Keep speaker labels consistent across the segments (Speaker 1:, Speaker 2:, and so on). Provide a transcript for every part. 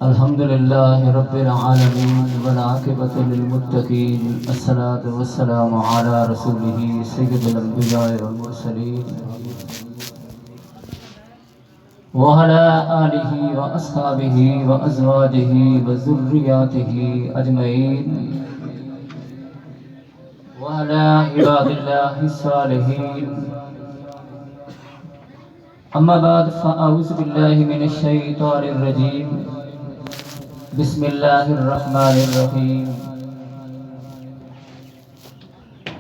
Speaker 1: الحمد لله رب العالمين والعاقبة للمتقين الصلاة والسلام على رسوله سيد الأنبياء والمرسلين وعلى آله وأصحابه وأزواجه وذرياته أجمعين وعلى عباد الله الصالحين. أما بعد فأعوذ بالله من الشيطان الرجيم. بسم الله الرحمن الرحيم.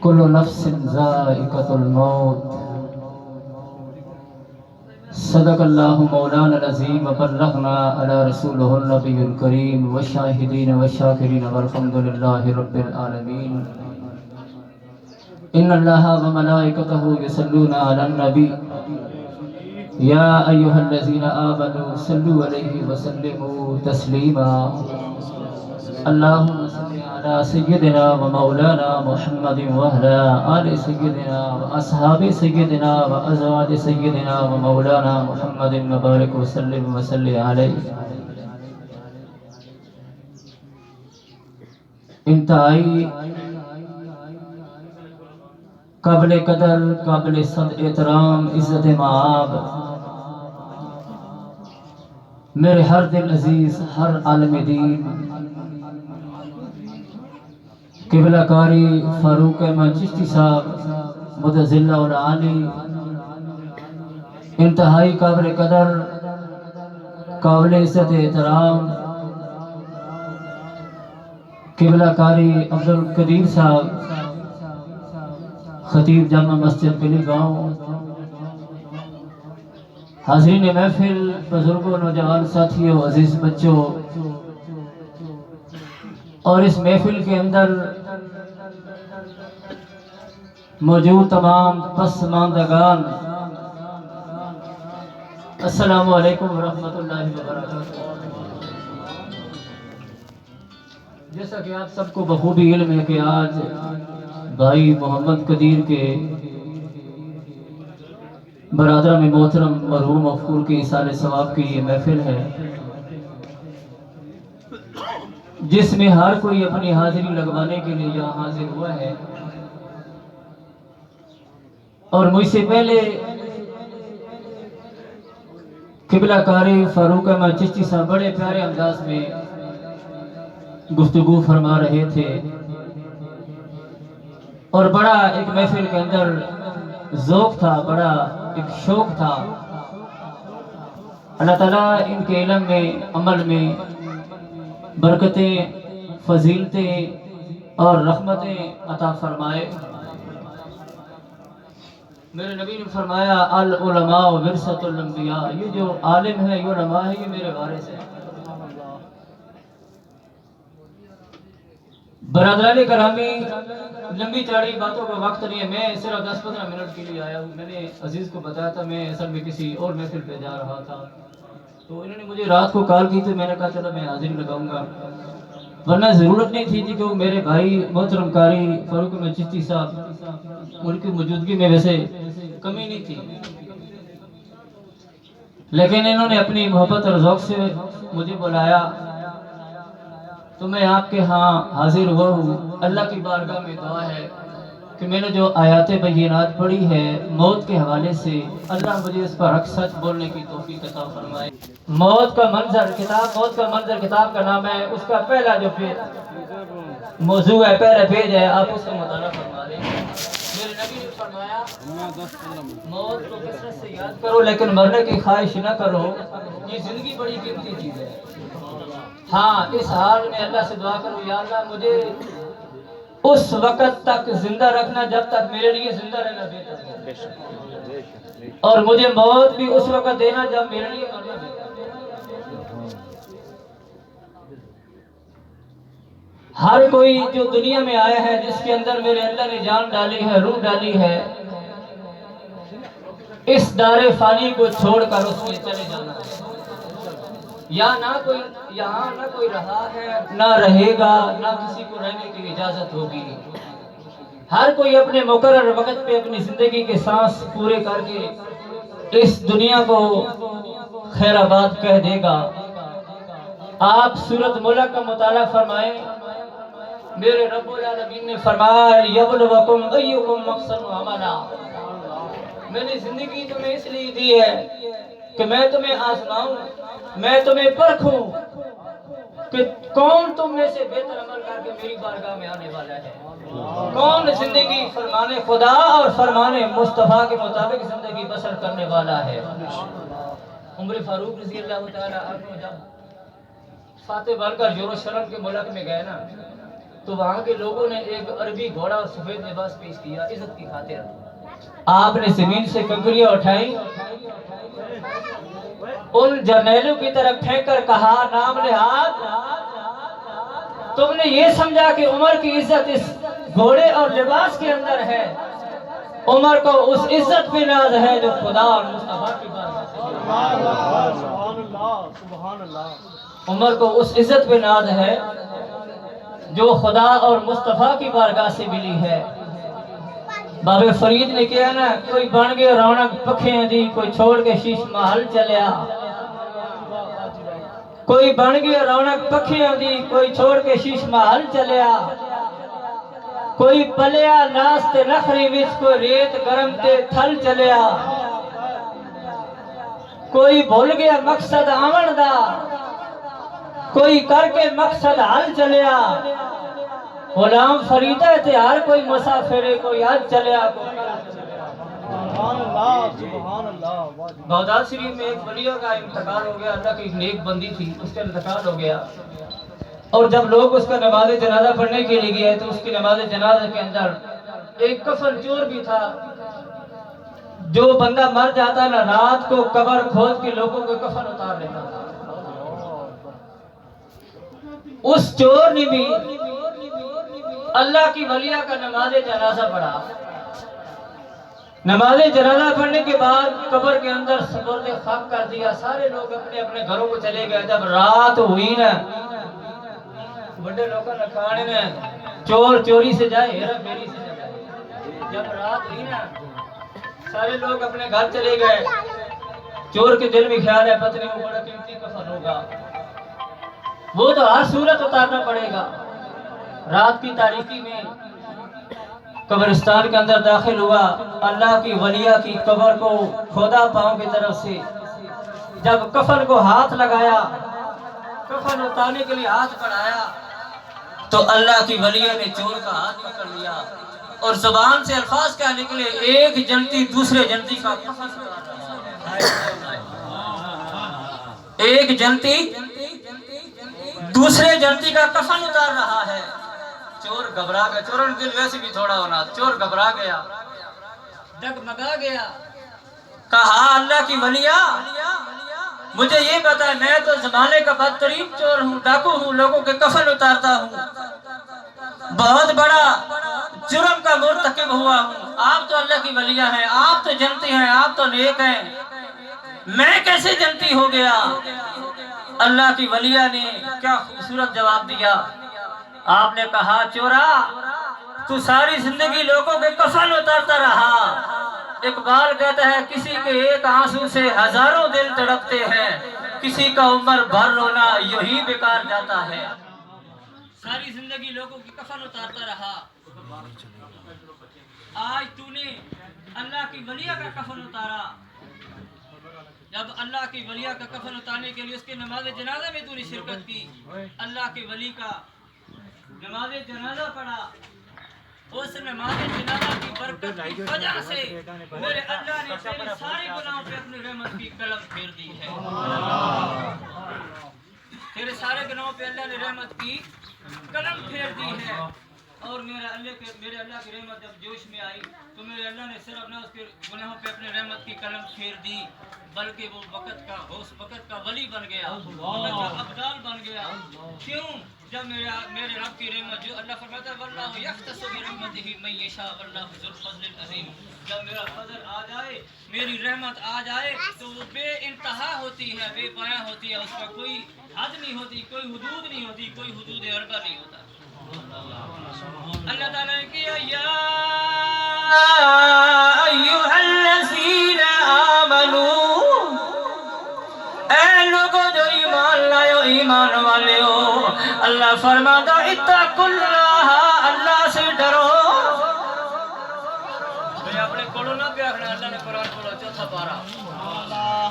Speaker 1: كل نفس ذائقة الموت. صدق الله مولانا العظيم وبلغنا على رسوله النبي الكريم والشاهدين والشاكرين والحمد لله رب العالمين. إن الله وملائكته يصلون على النبي يا أيها الذين آمنوا صلوا عليه وسلموا تسليما. اللهم صل على سيدنا ومولانا محمد وعلى آل سيدنا وأصحاب سيدنا وأزواج سيدنا ومولانا محمد وبارك وسلم وصل عليه. انتہائی قابل قدر، قابل صد احترام، عزت مآب میرے ہر دل عزیز، ہر عالم دین قبلہ کاری فاروق احمد چشتی صاحب متضلہ العالی، انتہائی قابل قدر، قابل عزت احترام قبلہ کاری عبدالقدیر صاحب خطیب جامع مسجد گلی گاؤں، حاضرین محفل، بزرگوں، نوجوان ساتھیوں، عزیز بچوں، اور اس محفل کے اندر موجود تمام پسماندگان، السلام علیکم ورحمۃ اللہ وبرکاتہ. جیسا کہ آپ سب کو بخوبی علم ہے کہ آج بھائی محمد قدیر کے برادرہ میں محترم مرحوم مغفور کی ایصال ثواب کی یہ محفل ہے، جس میں ہر کوئی اپنی حاضری لگوانے کے لیے یہاں حاضر ہوا ہے. اور مجھ سے پہلے قبلہ کاری فاروق احمد چشتی صاحب بڑے پیارے انداز میں گفتگو فرما رہے تھے، اور بڑا ایک محفل کے اندر ذوق تھا، بڑا ایک شوق تھا. اللہ تعالیٰ ان کے علم میں، عمل میں برکتیں، فضیلتیں اور رحمتیں عطا فرمائے. میرے نبی نے فرمایا العلماء ورثۃ الانبیاء، یہ جو عالم ہے، یہ علماء ہے، یہ میرے وارث ہیں. برادران کرامی، لمبی چوڑی باتوں کا وقت نہیں ہے، میں صرف 10-15 منٹ کے لیے آیا ہوں. میں نے عزیز کو بتایا تھا میں اصل میں کسی اور محفل پہ جا رہا تھا، تو انہوں نے مجھے رات کو کال کی، تو میں نے کہا چلو میں حاضری لگاؤں گا، ورنہ ضرورت نہیں تھی کہ میرے بھائی محترم قاری فاروق احمد چشتی صاحب، ان کی موجودگی میں ویسے کمی نہیں تھی، لیکن انہوں نے اپنی محبت اور ذوق سے مجھے بلایا، تو میں آپ کے ہاں حاضر ہوا ہوں. اللہ کی بارگاہ میں دعا ہے کہ میں نے جو آیات بینات پڑھی ہے موت کے حوالے سے، اللہ مجھے اس پر حق سچ بولنے کی توفیق عطا فرمائے. موت کا منظر کتاب کا نام ہے. اس کا پہلا جو موضوع ہے، پہلا پیج ہے، آپ اس کا مطالعہ فرما لیں. میرے نبی نے فرمایا موت کو کثرت سے یاد کرو لیکن مرنے کی خواہش نہ کرو. یہ زندگی بڑی قیمتی چیز ہے. ہاں، اس حال میں اللہ سے دعا کرو، یا اللہ مجھے اس وقت تک زندہ رکھنا جب تک میرے لیے زندہ رہنا بہتر ہے، اور مجھے موت بھی اس وقت دینا جب میرے لیے مرنا بہتر ہے. ہر کوئی جو دنیا میں آیا ہے، جس کے اندر میرے اللہ نے جان ڈالی ہے، روح ڈالی ہے، اس دار فانی کو چھوڑ کر اس میں چلے جانا ہے. یہاں نہ کوئی رہا ہے، نہ رہے گا، نہ کسی کو رہنے کی اجازت ہوگی. ہر کوئی اپنے مقرر وقت پہ اپنی زندگی کے سانس پورے کر کے اس دنیا کو خیر آباد کہہ دے گا. آپ سورۃ ملک کا مطالعہ فرمائیں، میرے رب العالمین نے فرمایا یبلوکم ایکم احسن عملا، میں نے زندگی تمہیں اس لیے دی ہے کہ میں تمہیں آزماؤں، میں تمہیں پرکھوں کہ کون تم میں سے بہتر عمل کر کے میری بارگاہ میں آنے والا ہے، کون زندگی فرمان خدا اور فرمان مصطفیٰ کے مطابق زندگی بسر کرنے والا ہے۔ عمر فاروق رضی اللہ تعالیٰ عنہ جب فاتح بن کر یروشلم کے ملک میں گئے نا، تو وہاں کے لوگوں نے ایک عربی گھوڑا اور سفید لباس پیش کیا عزت کی خاطر۔ آپ نے زمین سے کنکریاں اٹھائیں، ان جرنیلوں کی طرف پھینک کر کہا نام نہاد، تم نے یہ سمجھا کہ عمر کی عزت اس گھوڑے اور لباس کے اندر ہے، عمر کو اس عزت پہ ناز ہے جو خدا اور مصطفیٰ کی بات ہے۔ عمر کو اس عزت پہ ناز ہے جو خدا اور مصطفیٰ کی بارگاہ سے ملی ہے۔ بابے فرید نے کیا نا، کوئی بن گئے رونق پکھیں دی، کوئی چھوڑ کے شیش محل چلیا، کوئی بن گئے رونق پکھیں دی، کوئی چھوڑ کے شیش محل چلیا، کوئی پلیا ناستے نخری وچ، کوئی ریت گرم تے تھل چلیا، کوئی بھول گیا مقصد آمن دا، کوئی کر کے مقصد حل چلیا، غلام فریدہ تے ہر کوئی مسافر کوئی آج چلیا، بغداد شریف میں ایک ولی کا انتقال ہو گیا، اللہ کی ایک نیک بندی تھی، اس کا انتقال ہو گیا، اور جب لوگ اس کا نماز جنازہ پڑھنے کے لیے گئے تو اس کی نماز جنازہ کے اندر ایک کفن چور بھی تھا۔ جو بندہ مر جاتا نا، رات کو قبر کھود کے لوگوں کو کفن اتار لیتا تھا۔ اس چور نے بھی اللہ کی ولیہ کا نماز جنازہ پڑھا۔ نماز جنازہ پڑھنے کے بعد قبر کے اندر سپرد خاک کر دیا، سارے لوگ اپنے اپنے گھروں کو چلے گئے۔ جب رات ہوئی نا، بڑے لوگوں نے کھانے میں چور چوری سے جائے، ہیرا پھیری سے جائے۔ جب رات ہوئی نا، سارے لوگ اپنے گھر چلے گئے۔ چور کے دل میں خیال ہے پتہ نہیں وہ بڑا قیمتی کفن ہوگا، وہ تو ہر صورت اتارنا پڑے گا۔ رات کی تاریکی میں قبرستان کے اندر داخل ہوا، اللہ کی ولیہ کی قبر کو کھودا پاؤں کی طرف سے۔ جب کفن کو ہاتھ لگایا، کفن اتارنے کے لیے ہاتھ بڑھایا تو اللہ کی ولیہ نے چور کا ہاتھ پکڑ لیا اور زبان سے الفاظ کیا نکلے، ایک جنتی دوسرے جنتی کا کفن اتار رہا ہے، ایک جنتی دوسرے جنتی کا کفن اتار رہا ہے۔ چور گھبرا گیا، چوروں نے دل ویسے بھی تھوڑا ہونا، چور گھبرا گیا، ڈگمگا گیا، کہا اللہ کی ولیہ مجھے یہ پتا ہے میں تو زمانے کا بدترین چور ہوں، ڈاکو ہوں، لوگوں کے کفن اتارتا ہوں، بہت بڑا جرم کا مرتکب ہوا ہوں، آپ تو اللہ کی ولیہ ہیں، آپ تو جنتی ہیں، آپ تو نیک ہیں، میں کیسے جنتی ہو گیا؟ اللہ کی ولیہ نے کیا خوبصورت جواب دیا۔ آپ نے کہا چورا تو ساری زندگی لوگوں کے کفن اتارتا رہا، اقبال کہتا ہے کسی کے ایک آنسو سے ہزاروں دل تڑپتے ہیں، کسی کا عمر بھر رونا یہی بیکار جاتا ہے۔ ساری زندگی لوگوں کی کفن اتارتا رہا، آج تو نے اللہ کی ولیہ کا کفن اتارا۔ جب اللہ کی ولیہ کا کفن اتارنے کے لیے اس کے نماز جنازہ میں تو نے شرکت کی، اللہ کے ولی کا نماز جنازہ پڑھا، اس نماز جنازہ کی برکت کی وجہ سے میرے اللہ نے تیرے سارے گناہوں پہ اپنی رحمت کی قلم پھیر دی ہے، تیرے سارے گناہوں پہ اللہ نے رحمت کی قلم پھیر دی ہے۔ اور میرے اللہ کی رحمت جب جوش میں آئی تو میرے اللہ نے صرف نہ اس کے گناہوں پہ اپنے رحمت کی قلم پھیر دی، بلکہ وہ وقت کا ولی بن گیا، وقت کا ابدال بن گیا۔ کیوں؟ جب میرے رب کی رحمت، جو اللہ فرماتا ہے واللہ یختص برحمتہ من یشاء واللہ ذو الفضل العظیم، جب میرا فضل آ جائے، میری رحمت آ جائے تو وہ بے انتہا ہوتی ہے، بے پایہ ہوتی ہے، اس کا کوئی حد نہیں ہوتی، کوئی حدود نہیں ہوتی، کوئی حدود اربا نہیں ہوتا۔ اللہ تعالیٰ نے کیا یا ایھا الذین آمنوا، اے لوگوں جو ایمان لائے، ایمان والے اللہ فرماتا اتقوا اللہ، اللہ سے ڈرو۔ میں اپنے کولوں نہ پیا کھڑا، اللہ نے قرآن بولا چوتھا پارا،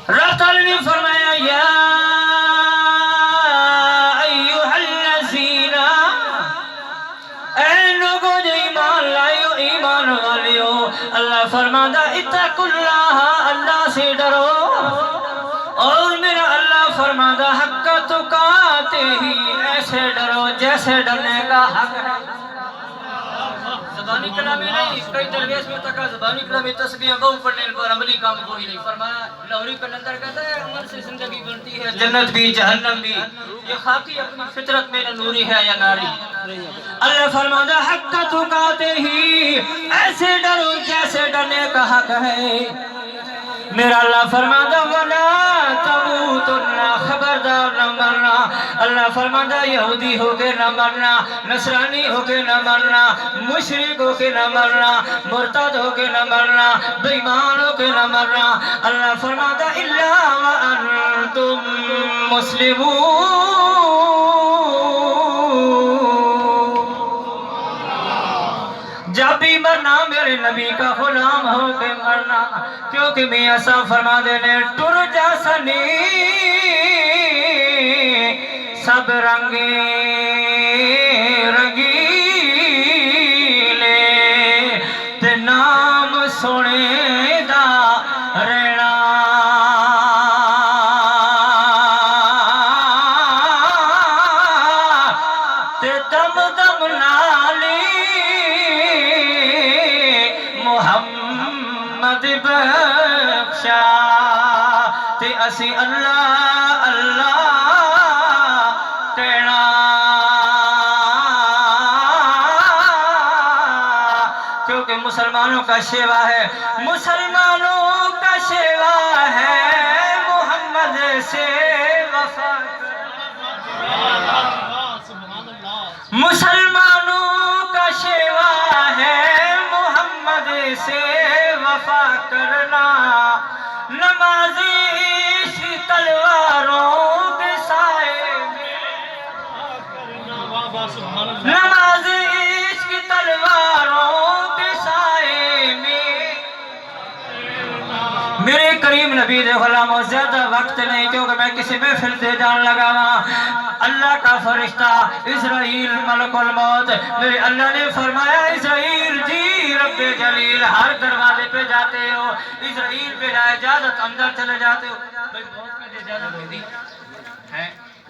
Speaker 1: رب تعالی نے فرمایا یا ایھا الذین، اے لوگوں جو ایمان لائیو، ایمان والیو، اللہ فرماتا اتقوا اللہ، اللہ سے ڈرو، اور میرا اللہ فرماتا حق تقاتے ہی، ایسے ڈرو جیسے ڈرنے کا حق ہے۔ زبانی کلامی نہیں، کئی درویش میں تکا زبانی کلامی تسبیح بہو پڑھنے پر عملی کام کوئی نہیں۔ فرمایا لاہوری کلندر کہتا ہے عمل سے زندگی بنتی ہے جنت بھی جہنم بھی، یہ خاکی اپنی فطرت میں نوری ہے یا ناری۔ اللہ فرماتا حق تقاتے ہی، ایسے ڈرو جیسے ڈرنے کا حق ہے۔ میرا اللہ فرماتا وَلَا تَمُوتُنَّ، خبردار نہ مرنا۔ اللہ فرماتا یہودی ہو کے نہ مرنا، نصرانی ہو کے نہ مرنا، مشرک ہو کے نہ مرنا، مرتد ہو کے نہ مرنا، بے ایمان ہو کے نہ مرنا۔ اللہ فرماتا إِلَّا وَأَنْتُمْ مُسْلِمُونَ، جب بھی مرنا میرے نبی کا غلام ہو کے مرنا، کیونکہ میاں صاحب فرما دینے ٹر جا سنی سب رنگے رنگیلے، تے نام سنے دا رہنا، تے دم دم نالی محمد بخشا، تے اسی اللہ اللہ کہنا۔ کیونکہ مسلمانوں کا شیوا ہے، مسلمانوں کا شیوا ہے محمد سے وفا، مسلمانوں کا شیوا ہے محمد سے وفا کرنا، نمازی عشق تلواروں کے سائے میں، نمازی عشق تلواروں کے سائے میں۔ میرے کریم نبی دے غلاموں زیادہ وقت نہیں، کیونکہ میں کسی محفل سے جان لگا ہوں۔ اللہ کا فرشتہ اسرائیل ملک الموت، میرے اللہ نے فرمایا اسرائیل جی رب جلیل ہر دروازے پہ جاتے ہو، اسرائیل پہ جائے اجازت اندر چلے جاتے ہو۔ بھائی موت کا اجازت دی ہے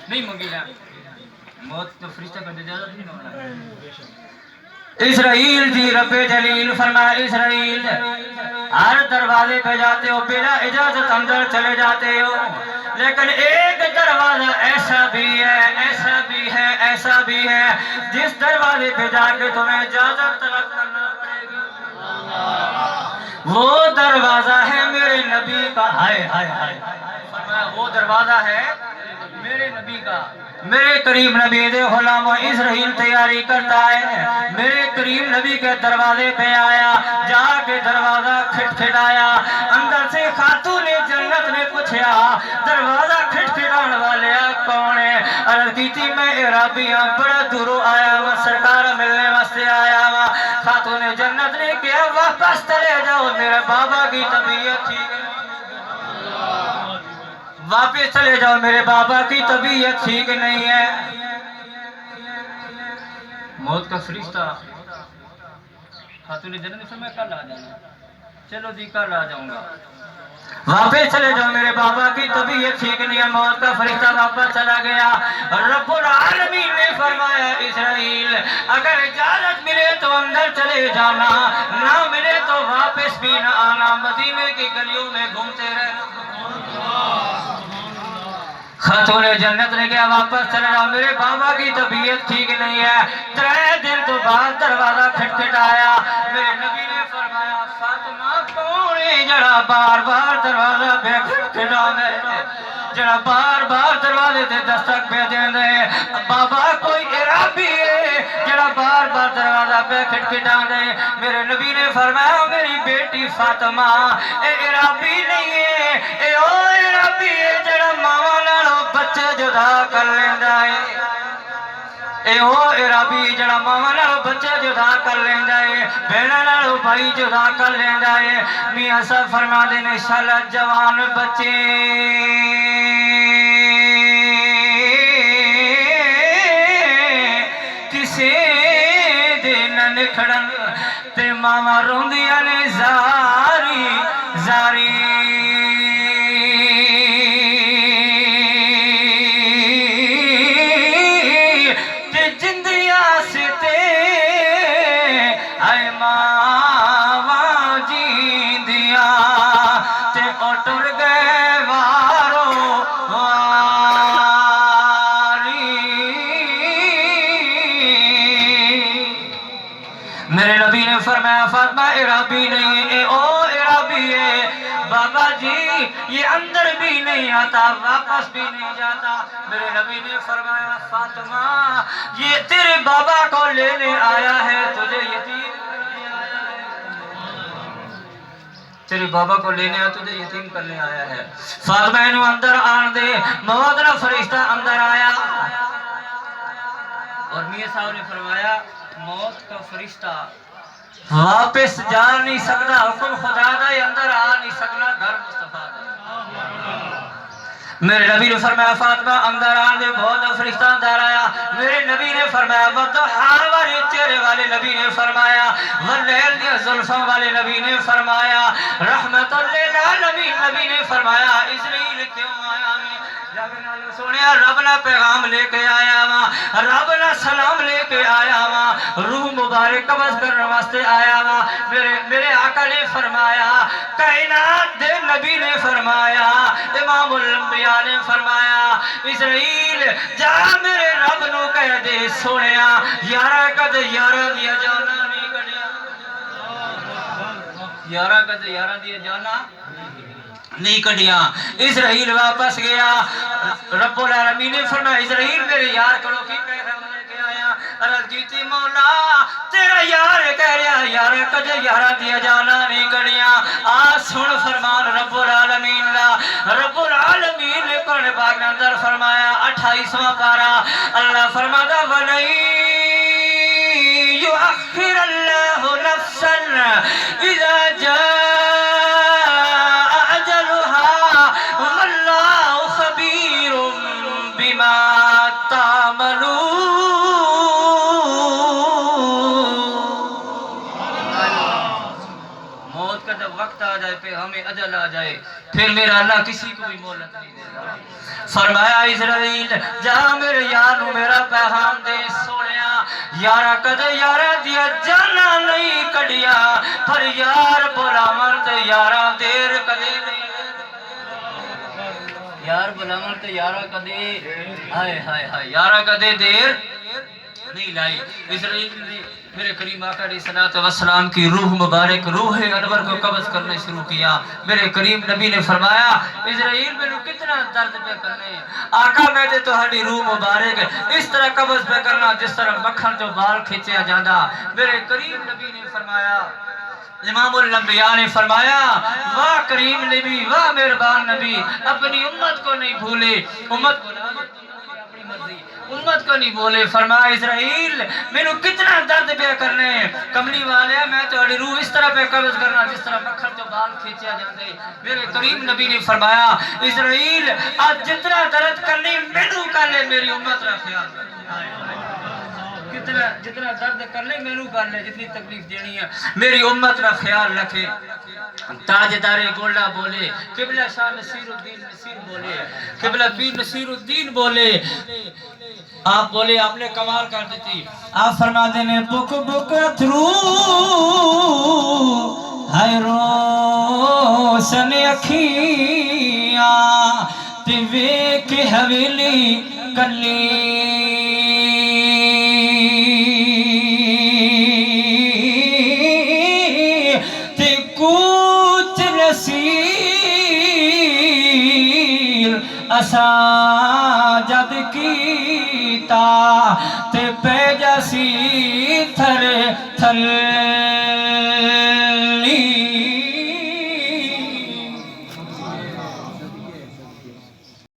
Speaker 1: نہیں منگی ہے، موت تو فرشتہ کا اجازت نہیں مانگا۔ اسرائیل جی رب جلیل فرمایا اسرائیل ہر دروازے پہ جاتے ہو، بلا اجازت اندر چلے جاتے ہو، لیکن ایک دروازہ ایسا بھی ہے، ایسا بھی ہے، ایسا بھی ہے جس دروازے پہ جا کے تمہیں اجازت طلب کرنا پڑے گی۔ وہ دروازہ ہے میرے نبی کا، ہائے ہائے ہائے، فرمایا وہ دروازہ ہے میرے نبی کا۔ میرے کریم نبی دے غلاموں اسرائیل تیاری کرتا ہے، میرے کریم نبی کے دروازے پہ آیا، جا کے دروازہ کھٹکھٹایا، اندر سے خاتون جنت نے پوچھا دروازہ کھٹکھٹان والے کون ہے؟ عرض کی تھی میں عرابی ہوں، بڑا دوروں آیا ہوں، سرکار ملنے واسطے آیا ہوں۔ خاتون جنت نے کہا واپس چلے جاؤ، میرے بابا کی طبیعت ٹھیک ہے، واپس چلے جاؤ، میرے بابا کی طبیعت ٹھیک نہیں ہے۔ موت کا فرشتہ خاتون جنت نے فرمایا کل آ جانا، چلو جی کل آ جاؤں گا، واپس چلے جاؤ، میرے بابا کی طبیعت ٹھیک نہیں ہے۔ موت کا فرشتہ واپس چلا گیا۔ رب العالمین نے فرمایا اسرائیل اگر اجازت ملے تو اندر چلے جانا، نہ ملے تو واپس بھی نہ آنا، مدینے کی گلیوں میں گھومتے رہنا۔ خاتون جنت نے کہا واپس چلے جاؤ، میرے بابا کی طبیعت ٹھیک نہیں ہے۔ 3 دن تو بعد دروازہ کھٹکھٹایا، میرے نبی نے فرمایا فاطمہ کون ہے جڑا بار بار دروازہ پہ کھٹکھٹاندے، جڑا بار بار دروازے تے دستک پہ دیندے؟ بابا کوئی عرابی ہے جڑا بار بار دروازہ پہ کھٹکھٹاندے؟ میرے نبی نے فرمایا میری بیٹی فاطمہ اے عرابی نہیں ہے، اے او عرابی ہے جڑا ماواں نالوں بچے جدا کر لیندا ہے۔ اے او عربی جڑا ماما نال بچہ جدا کر لیندا ہے بہنا نال بھائی جدا کر لیندا ہے میاں صاحب فرما دے نے شالا جوان بچے کسے دے نہ نکھڑن تے ماما روندیاں نے زاری زاری میرے نبی نے فرمایا فاطمہ عربی نہیں اے او عربی ہے بابا جی یہ اندر بھی نہیں آتا واپس بھی نہیں جاتا میرے نبی نے فرمایا فاطمہ یہ تیرے بابا کو لینے آیا ہے تجھے یتیم کرنے آیا ہے تیرے بابا کو لینے آیا تجھے یتیم کرنے آیا ہے فاطمہ انہوں اندر آن دے موت کا فرشتہ اندر آیا اور میاں صاحب نے فرمایا موت کا فرشتہ واپس جا نہیں سکتا حکم خدا دا اندر آ نہیں سکنا گھر مصطفیٰ دا میرے نبی نے فرمایا فاطمہ اندر آن دے بہت فرشتہ اندر آیا میرے نبی نے فرمایا وَضُحَا والی چہرے والے نبی نے فرمایا وَاللَّيْلِ دیا زلفوں والے نبی نے فرمایا رحمت للعالمین نبی نے فرمایا اسرائیل کیوں آیا میں سنیا رب نہ پیغام لے کے آیا ماں رب نہ سلام لے کے آیا ماں روح مبارک قبض کرنے واسطے آیا ماں میرے آقا نے فرمایا کائنات دے نبی نے فرمایا امام الانبیاء نے فرمایا اسرائیل جا میرے رب نو کہہ دے سنیا یارہ قد یارہ دیا جانا نہیں کڑیا یارہ قد یارہ دیا جانا نہیں کڑیا اسرائیل واپس گیا رب العالمین نے فرمایا اسرائیل میرے یار کرو کی پیغام لے کے آیا عرض کیتی مولا تیرا یار کہہ رہا یار کج یارہ دیا جانا نہیں کڑیا آج سن فرمان رب العالمین دا رب العالمین نے قرآن پاک اندر فرمایا 28واں پارہ اللہ فرماتا وَلَن يُؤَخِّرَ اللَّهُ نَفْسًا إِذَا جَاءَ ہمیں اجل آ جائے پھر میرا اللہ کسی کو بھی مہلت نہیں دیتا فرمایا اسرائیل جا میرے یار نو میرا پیغام دے سونیا یارہ کد یارہ دیا جانا نہیں کڑیا پر یار بلامن تے یارہ دیر کدے نہیں یار بلامن تے یارہ کدے ہائے ہائے ہائے یارہ کدے دیر نہیں لائی اسرائیل نے میرے کریم آقا علیہ السلام کی روح مبارک روح انور کو قبض کرنے شروع کیا میرے کریم نبی نے فرمایا اسرائیل میں کتنا درد پہ کرنے آقا میں دے تو ہڈی روح مبارک اس طرح قبض پہ کرنا جس طرح مکھن جو بال کھچیا جاندہ میرے کریم نبی نے فرمایا امام الانبیاء نے فرمایا واہ کریم نبی واہ مہربان نبی اپنی امت کو نہیں بھولے امت کو اپنی مرضی امت کو نہیں بولے فرمایا اسرائیل میرے کتنا درد پہ کرنے کملی والے میں تو روح اس طرح پہ قبض کرنا جس طرح مکھن جو بال کھینچیا جاندے میرے کریم نبی نے فرمایا اسرائیل آج جتنا درد کرنی مینو کر لے میری امت را خیال جتنا درد کر لے مینو کر لے جتنی تکلیف دینی ہے میری امت را خیال رکھے تاجدار گولڈا بولے قبلہ شاہ نصیر الدین نصیر بولے قبلہ پیر نصیر الدین بولے آپ بولے آپ نے کمال کر دیتی آپ فرما دینے بک بک اتھرو ہے روشن اکھیاں تیوے کے حویلی کلی تے کچھ نصیر اساں جد کیتا تے پہ جاسی تھر تھل